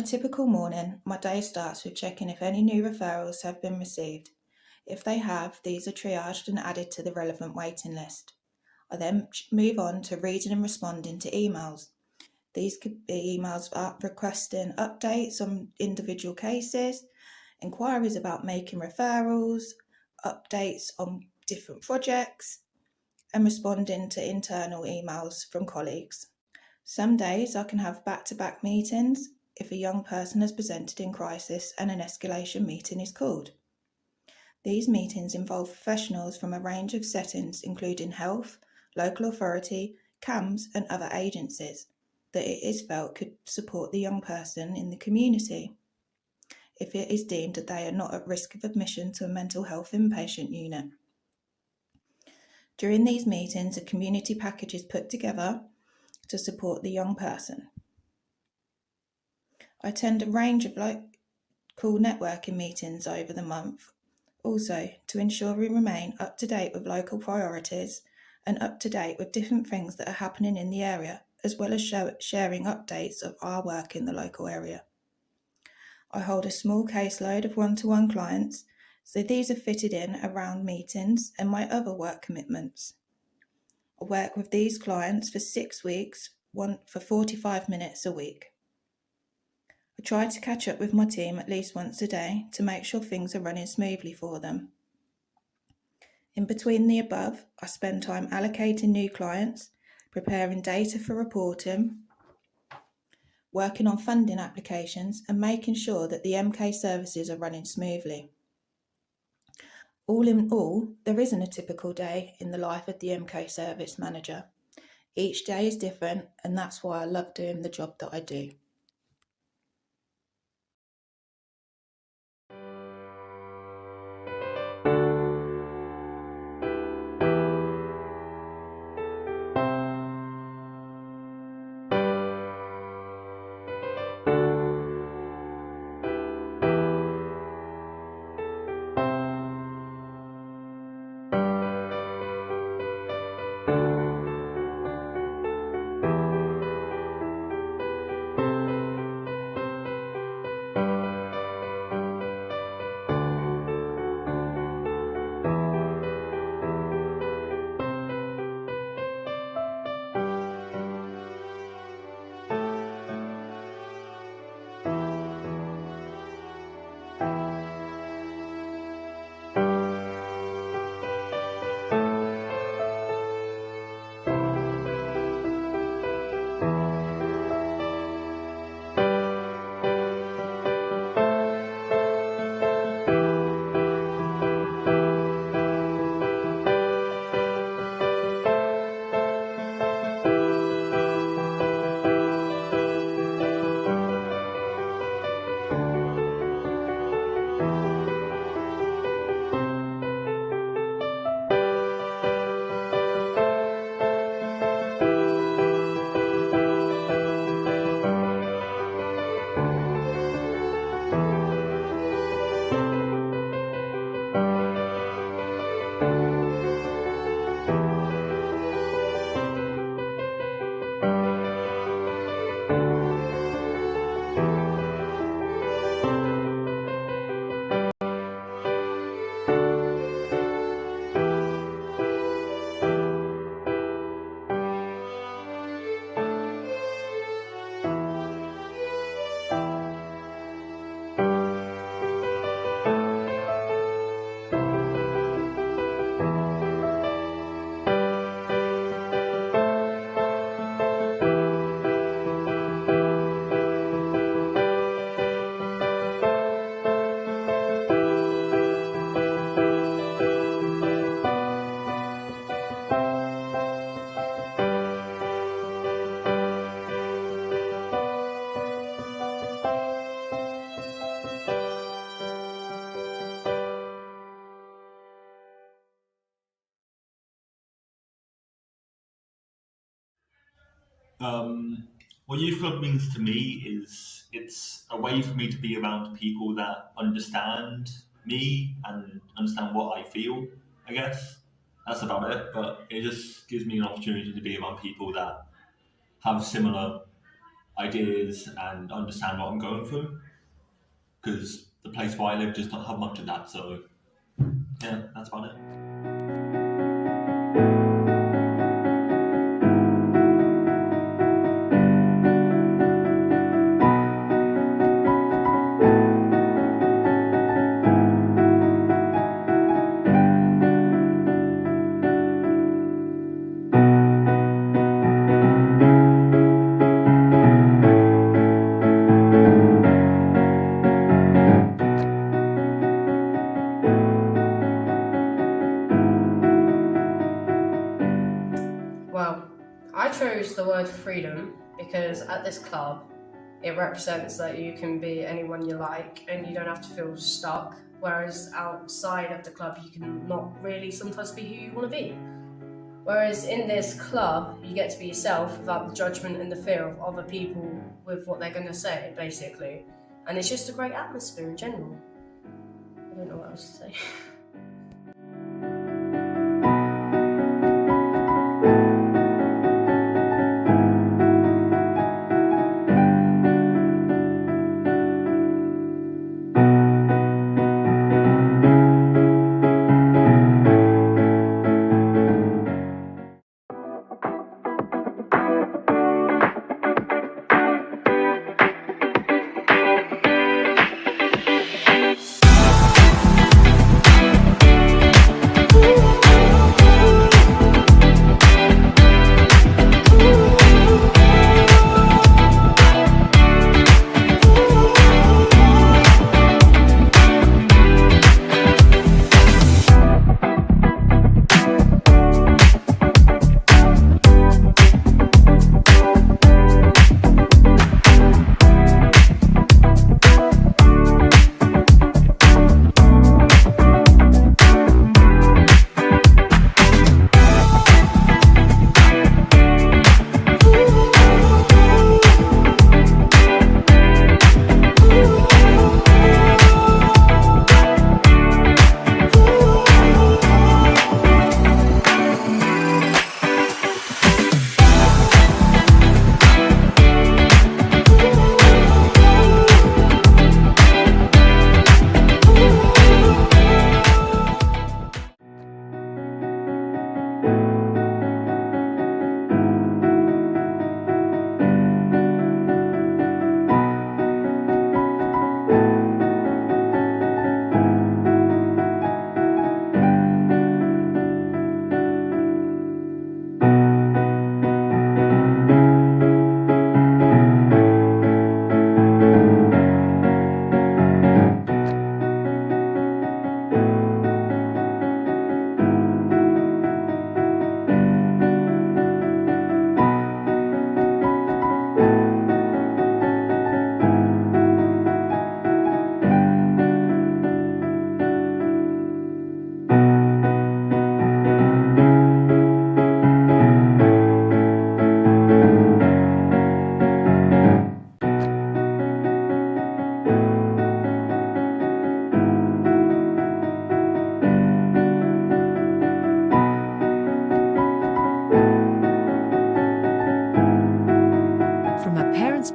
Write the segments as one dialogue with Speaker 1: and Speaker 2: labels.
Speaker 1: a typical morning, my day starts with checking if any new referrals have been received. If they have, these are triaged and added to the relevant waiting list. I then move on to reading and responding to emails. These could be emails requesting updates on individual cases, inquiries about making referrals, updates on different projects, and responding to internal emails from colleagues. Some days I can have back-to-back meetings if a young person has presented in crisis and an escalation meeting is called. These meetings involve professionals from a range of settings including health, local authority, CAMS and other agencies that it is felt could support the young person in the community if it is deemed that they are not at risk of admission to a mental health inpatient unit. During these meetings, a community package is put together to support the young person. I attend a range of local networking meetings over the month, also to ensure we remain up to date with local priorities and up to date with different things that are happening in the area, as well as sharing updates of our work in the local area. I hold a small caseload of one-to-one clients, so these are fitted in around meetings and my other work commitments. I work with these clients for 6 weeks, for 45 minutes a week. I try to catch up with my team at least once a day to make sure things are running smoothly for them. In between the above, I spend time allocating new clients, preparing data for reporting, working on funding applications and making sure that the MK services are running smoothly. All in all, there isn't a typical day in the life of the MK Service Manager. Each day is different, and that's why I love doing the job that I do.
Speaker 2: What youth club means to me is it's a way for me to be around people that understand me and understand what I feel. I guess that's about it. But it just gives me an opportunity to be around people that have similar ideas and understand what I'm going through, because the place where I live just don't have much of that. So yeah, that's about it.
Speaker 3: Well, I chose the word freedom because at this club, it represents that you can be anyone you like and you don't have to feel stuck, whereas outside of the club, you can not really sometimes be who you want to be. Whereas in this club, you get to be yourself without the judgment and the fear of other people with what they're going to say, basically. And it's just a great atmosphere in general. I don't know what else to say.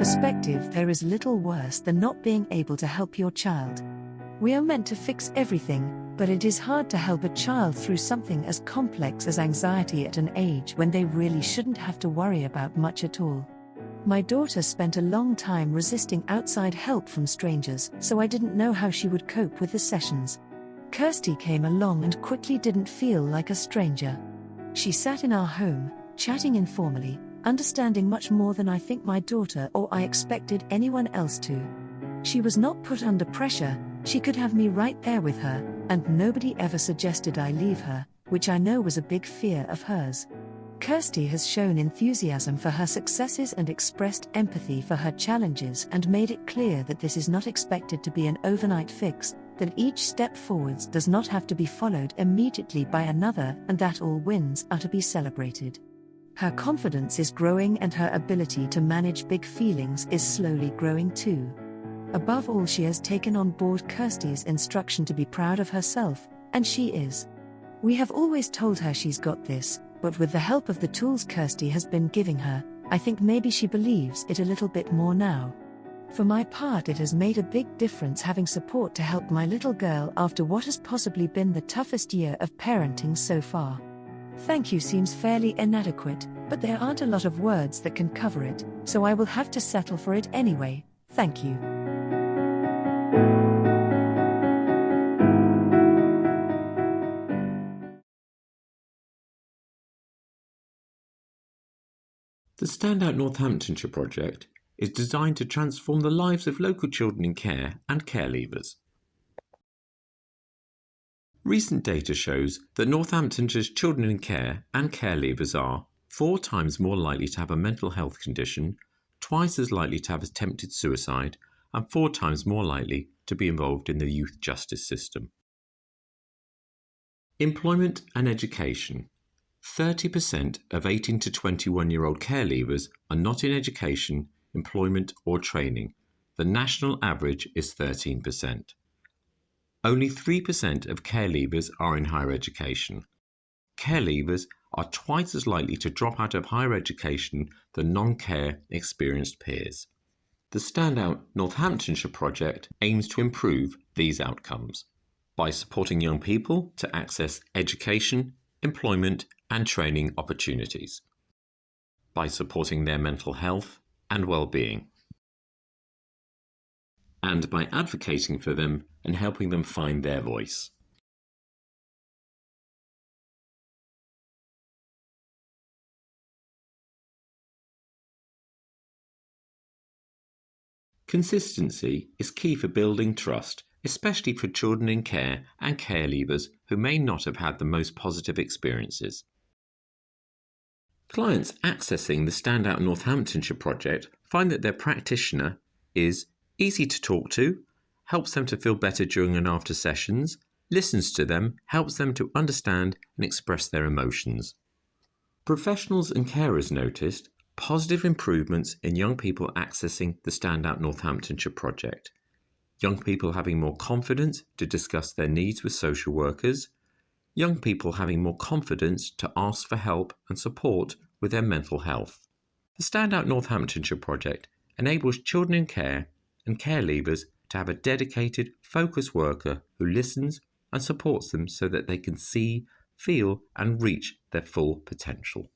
Speaker 4: perspective, there is little worse than not being able to help your child. We are meant to fix everything, but it is hard to help a child through something as complex as anxiety at an age when they really shouldn't have to worry about much at all. My daughter spent a long time resisting outside help from strangers, so I didn't know how she would cope with the sessions. Kirsty came along and quickly didn't feel like a stranger. She sat in our home, chatting informally, understanding much more than I think my daughter or I expected anyone else to. She was not put under pressure, she could have me right there with her, and nobody ever suggested I leave her, which I know was a big fear of hers. Kirsty has shown enthusiasm for her successes and expressed empathy for her challenges and made it clear that this is not expected to be an overnight fix, that each step forwards does not have to be followed immediately by another, and that all wins are to be celebrated. Her confidence is growing and her ability to manage big feelings is slowly growing too. Above all, she has taken on board Kirsty's instruction to be proud of herself, and she is. We have always told her she's got this, but with the help of the tools Kirsty has been giving her, I think maybe she believes it a little bit more now. For my part, it has made a big difference having support to help my little girl after what has possibly been the toughest year of parenting so far. Thank you seems fairly inadequate, but there aren't a lot of words that can cover it, so I will have to settle for it anyway. Thank you.
Speaker 5: The Standout Northamptonshire project is designed to transform the lives of local children in care and care leavers. Recent data shows that Northamptonshire's children in care and care leavers are 4 times more likely to have a mental health condition, twice as likely to have attempted suicide, and 4 times more likely to be involved in the youth justice system. Employment and education. 30% of 18 to 21-year-old care leavers are not in education, employment or training. The national average is 13%. Only 3% of care leavers are in higher education. Care leavers are twice as likely to drop out of higher education than non-care experienced peers. The Standout Northamptonshire project aims to improve these outcomes by supporting young people to access education, employment and training opportunities, by supporting their mental health and well-being, and by advocating for them and helping them find their voice. Consistency is key for building trust, especially for children in care and care leavers who may not have had the most positive experiences. Clients accessing the Standout Northamptonshire project find that their practitioner is easy to talk to, helps them to feel better during and after sessions, listens to them, helps them to understand and express their emotions. Professionals and carers noticed positive improvements in young people accessing the Standout Northamptonshire project. Young people having more confidence to discuss their needs with social workers, young people having more confidence to ask for help and support with their mental health. The Standout Northamptonshire project enables children in care and care leavers to have a dedicated, focused worker who listens and supports them so that they can see, feel and reach their full potential.